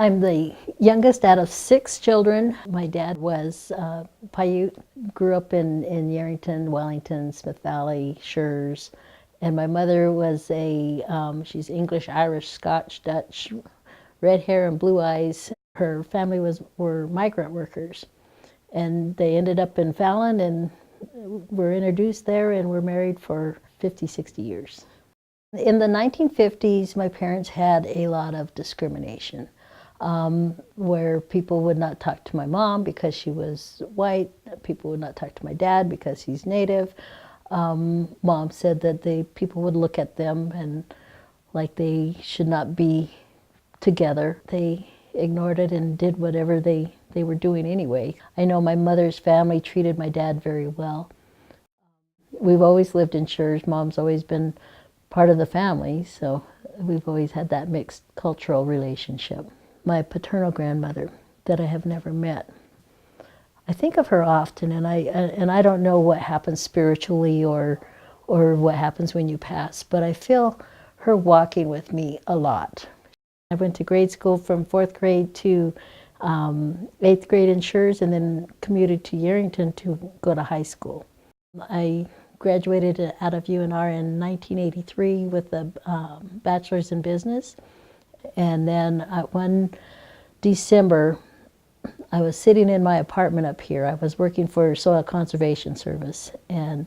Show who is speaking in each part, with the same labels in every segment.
Speaker 1: I'm the youngest out of 6 children. My dad was Paiute, grew up in Yerington, Wellington, Smith Valley, Schurz. And my mother was she's English, Irish, Scotch, Dutch, red hair and blue eyes. Her family were migrant workers. And they ended up in Fallon and were introduced there and were married for 50, 60 years. In the 1950s, my parents had a lot of discrimination. Where people would not talk to my mom because she was white, people would not talk to my dad because he's Native. Mom said that people would look at them and like they should not be together. They ignored it and did whatever they were doing anyway. I know my mother's family treated my dad very well. We've always lived in Schurz. Mom's always been part of the family, so we've always had that mixed cultural relationship. My paternal grandmother that I have never met. I think of her often, and I don't know what happens spiritually or what happens when you pass, but I feel her walking with me a lot. I went to grade school from 4th grade to 8th grade in Schurz, and then commuted to Yerington to go to high school. I graduated out of UNR in 1983 with a bachelor's in business. And then one December, I was sitting in my apartment up here. I was working for Soil Conservation Service and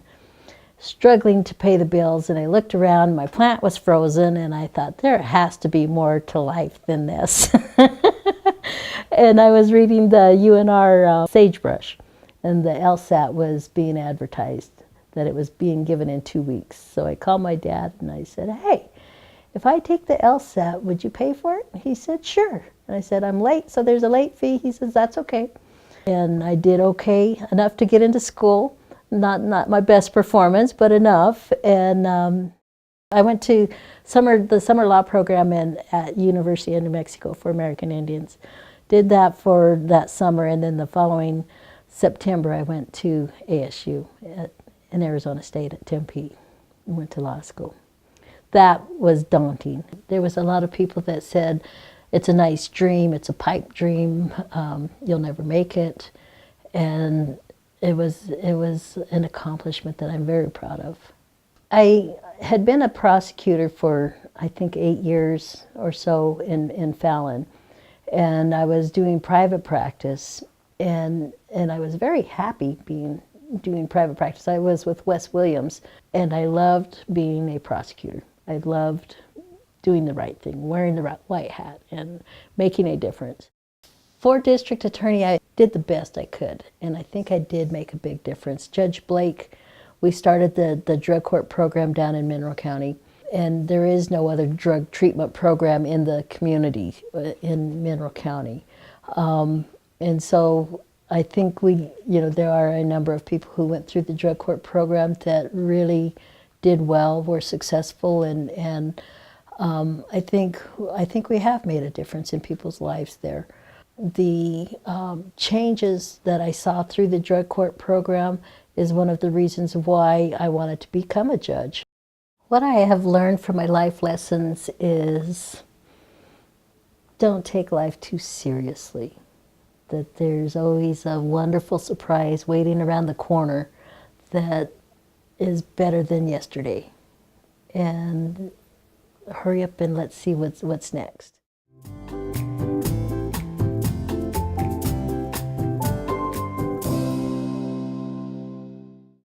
Speaker 1: struggling to pay the bills. And I looked around, my plant was frozen, and I thought, there has to be more to life than this. And I was reading the UNR sagebrush, and the LSAT was being advertised, that it was being given in 2 weeks. So I called my dad and I said, hey, if I take the LSAT, would you pay for it? He said, sure. And I said, I'm late, so there's a late fee. He says, that's okay. And I did okay, enough to get into school. Not my best performance, but enough. And I went to the summer law program at University of New Mexico for American Indians. Did that for that summer, and then the following September, I went to ASU in Arizona State at Tempe and went to law school. That was daunting. There was a lot of people that said, it's a nice dream, it's a pipe dream, you'll never make it. And it was an accomplishment that I'm very proud of. I had been a prosecutor for, I think, 8 years or so in Fallon. And I was doing private practice, and I was very happy doing private practice. I was with Wes Williams, and I loved being a prosecutor. I loved doing the right thing, wearing the white hat, and making a difference. For district attorney, I did the best I could, and I think I did make a big difference. Judge Blake, we started the drug court program down in Mineral County, and there is no other drug treatment program in the community in Mineral County. And so I think there are a number of people who went through the drug court program that really did well, were successful, and I think we have made a difference in people's lives there. The changes that I saw through the drug court program is one of the reasons why I wanted to become a judge. What I have learned from my life lessons is don't take life too seriously. That there's always a wonderful surprise waiting around the corner that is better than yesterday. And hurry up and let's see what's next.